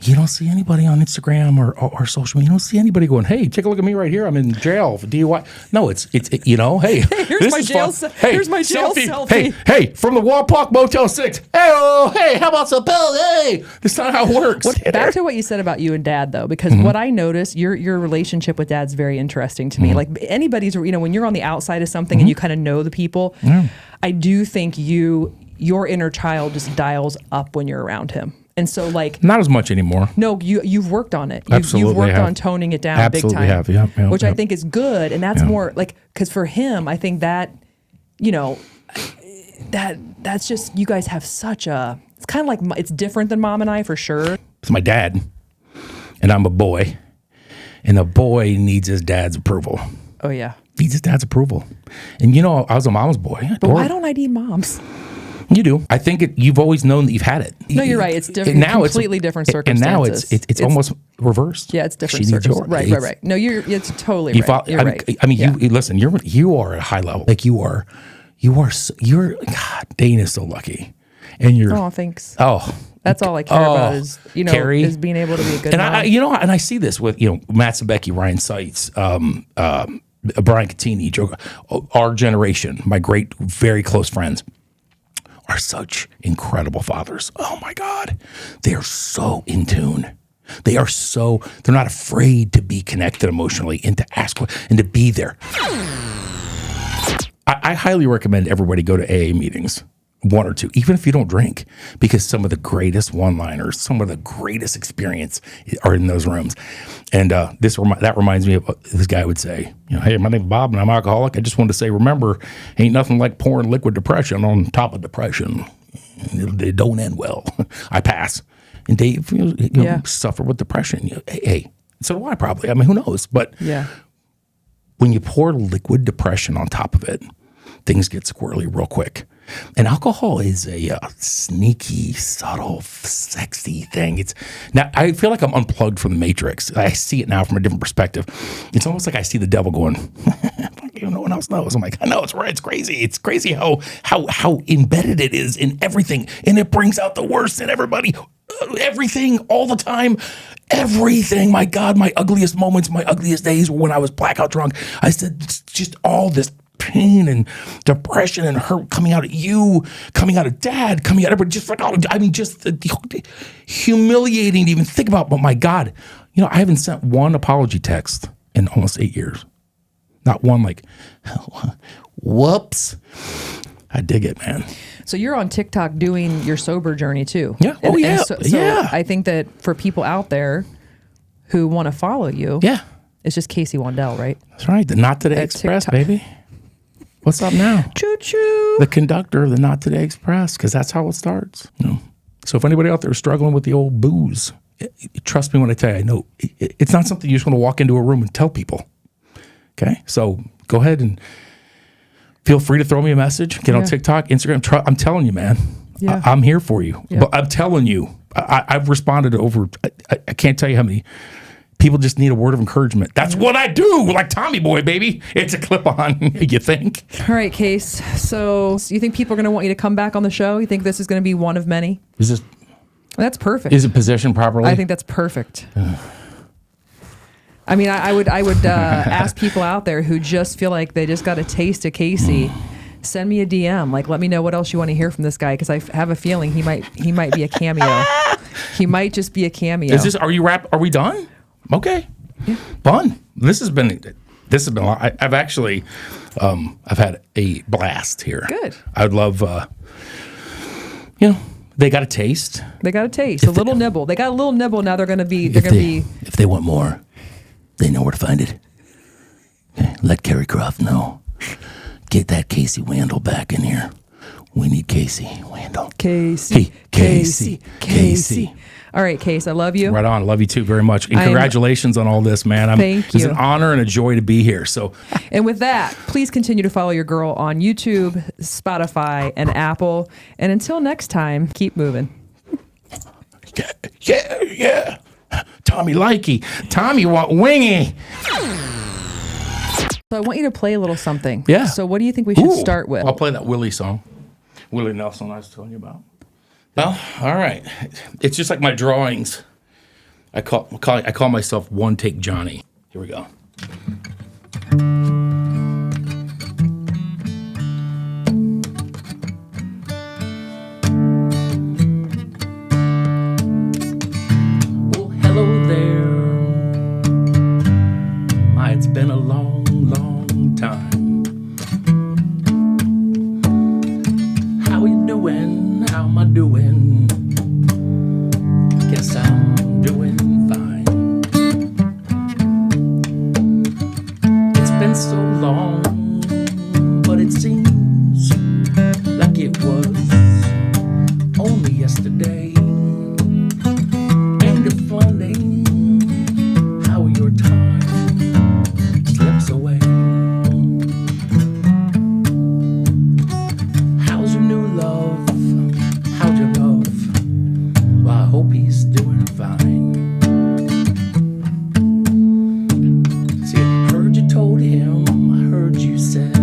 You don't see anybody on Instagram or social media. You don't see anybody going, hey, take a look at me right here. I'm in jail for DUI. No, it's hey, here's my jail selfie. Hey, from the Wapak Motel 6. Hey, how about some pills? Hey, that's not how it works. Back to what you said about you and Dad, though, because what I noticed, your relationship with Dad's very interesting to me. Like, anybody's, when you're on the outside of something and you kind of know the people, I do think your inner child just dials up when you're around him. And so, like, not as much anymore. No, you've worked on it. Absolutely you've worked have. on toning it down Absolutely big time. Have. Which I think is good, and that's more like, because for him, I think that, that's just, you guys have such a. It's kind of like, it's different than Mom and I, for sure. It's my dad, and I'm a boy, and the boy needs his dad's approval. Oh yeah, needs his dad's approval. And I was a mama's boy. But why don't I need moms? You do. I think you've always known that you've had it. No, you're right. It's different. Now completely different circumstances. And now it's almost reversed. Yeah, it's different circumstances. Right. No, it's totally right. You're right. I mean, you listen. You are at a high level. Like, you're. God, Dane is so lucky, and you're. Oh, thanks. Oh, that's all I care about is Carrie, is being able to be a good and mom. And I see this with Matt Sabecki, Ryan Seitz, Brian Catini, Joe, our generation, my very close friends, are such incredible fathers. Oh my God. They are so in tune. They're not afraid to be connected emotionally and to ask and to be there. I highly recommend everybody go to AA meetings, one or two, even if you don't drink, because some of the greatest one-liners, some of the greatest experience are in those rooms. And that reminds me of what this guy would say, hey, my name's Bob and I'm alcoholic. I just wanted to say, remember, ain't nothing like pouring liquid depression on top of depression. It don't end well. I pass. And Dave, suffer with depression. Hey, so do I probably. I mean, who knows? But when you pour liquid depression on top of it, things get squirrely real quick. And alcohol is a sneaky, subtle, sexy thing. Now I feel like I'm unplugged from the Matrix. I see it now from a different perspective. It's almost like I see the devil going, no one else knows. I'm like, I know, it's right. It's crazy. It's crazy how embedded it is in everything. And it brings out the worst in everybody. Everything, all the time. Everything. My God, my ugliest moments, my ugliest days were when I was blackout drunk. I said, just all this pain and depression and hurt coming out at you, coming out of Dad, coming out of everybody, just humiliating to even think about. But my God, I haven't sent one apology text in almost 8 years. Not one, like, whoops. I dig it, man. So you're on TikTok doing your sober journey too. Yeah. So I think that for people out there who want to follow you, it's just Casey Wandell, right? That's right. The Not Today Express, TikTok. Baby. What's up now? Choo-choo. The conductor of the Not Today Express, because that's how it starts. So if anybody out there is struggling with the old booze, trust me when I tell you, I know it's not something you just want to walk into a room and tell people. Okay? So go ahead and feel free to throw me a message. Get on TikTok, Instagram. I'm telling you, man. Yeah. I'm here for you. Yeah. But I'm telling you, I've responded to over, I can't tell you how many. People just need a word of encouragement. That's what I do, like Tommy Boy, baby. It's a clip-on, you think? All right, Case. So you think people are going to want you to come back on the show? You think this is going to be one of many? That's perfect. Is it positioned properly? I think that's perfect. I mean, I would ask people out there who just feel like they just got a taste of Casey. Send me a DM. Like, let me know what else you want to hear from this guy, because I have a feeling he might be a cameo. He might just be a cameo. Are we done? Okay. Yeah. Fun. This has been a lot. I've actually I've had a blast here. Good. I'd love they got a taste. They got a taste. A little nibble. They got a little nibble. Now they're going to be. If they want more, they know where to find it. Okay. Let Carrie Croft know. Get that Casey Wandell back in here. We need Casey Wandell. Casey. All right, Case, I love you. Right on. Love you too very much. And congratulations on all this, man. Thank you. It's an honor and a joy to be here. So, and with that, please continue to follow your girl on YouTube, Spotify, and Apple. And until next time, keep moving. Yeah. Tommy Likey. Tommy want wingy. So I want you to play a little something. Yeah. So what do you think we should start with? I'll play that Willie song. Willie Nelson I was telling you about. Well, all right. It's just like my drawings. I call myself One Take Johnny. Here we go. Well, hello there. It's been a long, long time. How you doing? How am I doing? Guess I'm doing fine. It's been so long, but it seems like it was only yesterday. Ain't it funny how your time slips away? How's your new love? How'd you love? Well, I hope he's doing fine. See, I heard you told him, I heard you said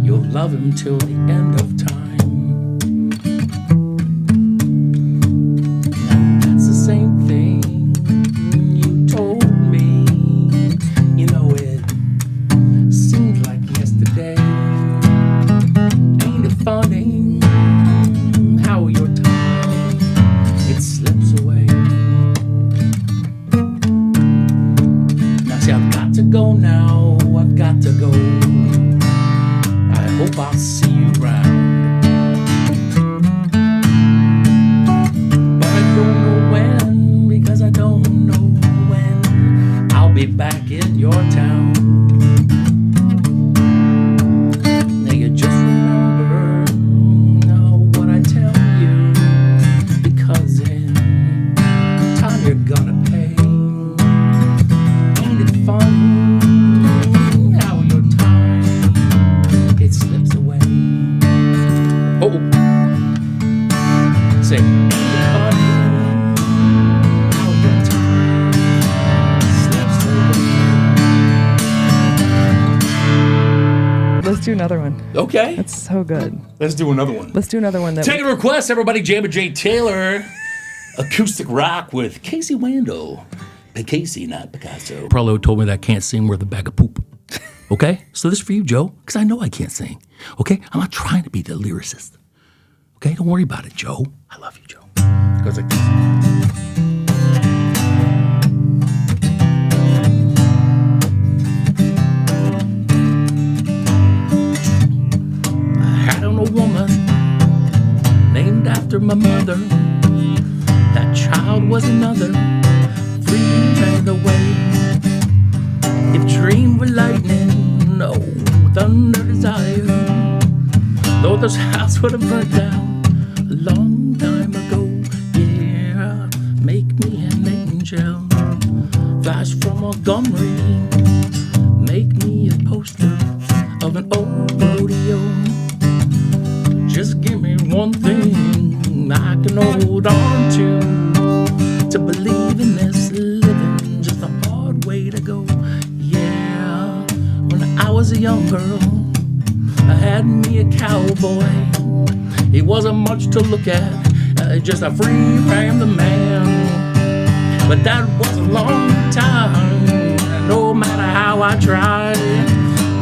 you'll love him till the end of time. Now that's the same thing you told me. You know, it seemed like yesterday. Ain't it funny how your time, it slips away? Now see, I've got to go now, I've got to go. I hope I'll see you round, but I don't know when, because I don't know when I'll be back in your town. Now you just remember what I tell you, because in time you're gonna pay. Ain't it fun how your time, it slips away? Oh, say, ain't it funny how your time slips away? Let's do another one. Okay. That's so good. Let's do another one. Let's do another one. Take a request, everybody. Jammer J. Taylor. Acoustic rock with Casey Wandell. Casey, not Picasso. Prolo told me that I can't sing worth a bag of poop. Okay? So this is for you, Joe, because I know I can't sing. Okay? I'm not trying to be the lyricist. Okay? Don't worry about it, Joe. I love you, Joe. It goes like this. A woman named after my mother. That child was another, free ran away. If dream were lightning, no thunder desire, though this house would have burnt down a long time ago. Yeah, make me an angel, flash from Montgomery, make me a poster of an old rodeo. Just give me one thing I can hold on to believe in this living, just a hard way to go. Yeah, when I was a young girl, I had me a cowboy. He wasn't much to look at, just a free-framed man. But that was a long time matter how I try.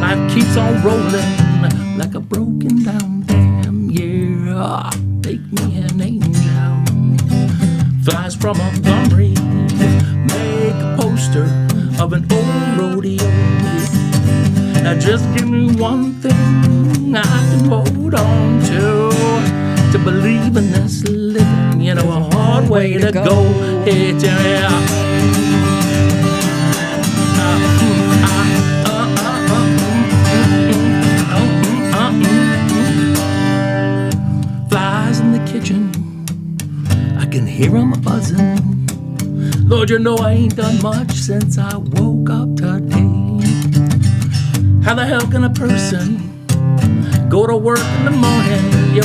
Life keeps on rolling like a broken down dam. Yeah, make me an angel. Flies from Montgomery, make a poster of an old rodeo. Now just give me one thing I can hold on to believe in this living, you know, a hard way to go. Hey, flies in the kitchen, I can hear them buzzing. Lord, you know I ain't done much since I woke up today. How the hell can a person go to work in the morning, yo,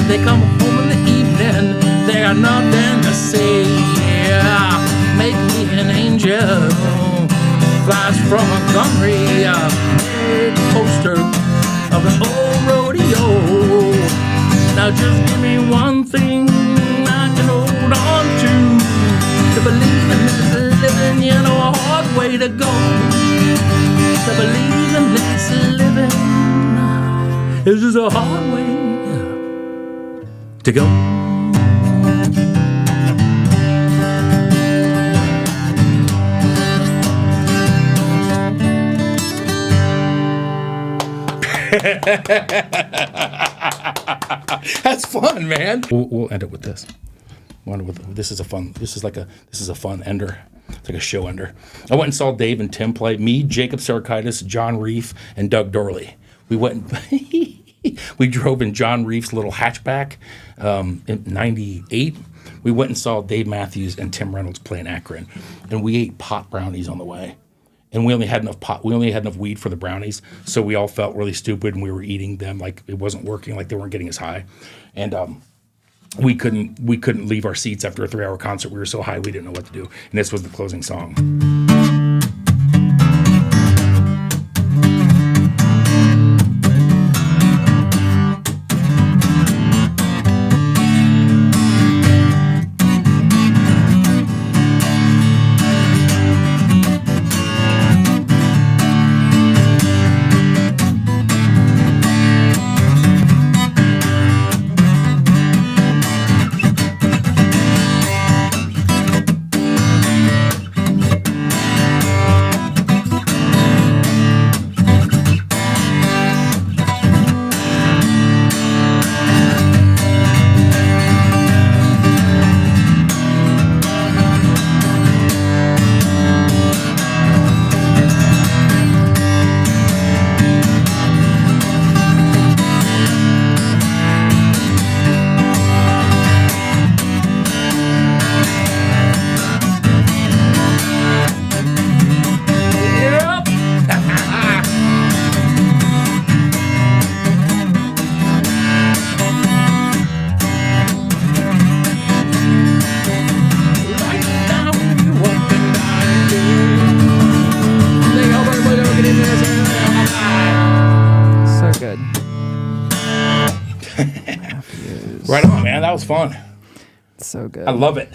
they come home in the evening, they got nothing to say? Yeah, make me an angel. Flies from Montgomery, big poster of an old rodeo. Now just give me one thing I can hold on to believe in this living, you know, a hard way to go. To believe in this living, this is a hard way to go. That's fun, man. We'll end it with this. This is a fun ender. It's like a show ender. I went and saw Dave and Tim play. Me, Jacob Sarkitis, John Reef, and Doug Dorley. We went and we drove in John Reef's little hatchback in '98. We went and saw Dave Matthews and Tim Reynolds play in Akron, and we ate pot brownies on the way. And we only had enough weed for the brownies, so we all felt really stupid, and we were eating them like it wasn't working, like they weren't getting as high. And we couldn't leave our seats after a 3-hour concert. We were so high we didn't know what to do. And this was the closing song. Right on, man. That was fun. So good. I love it.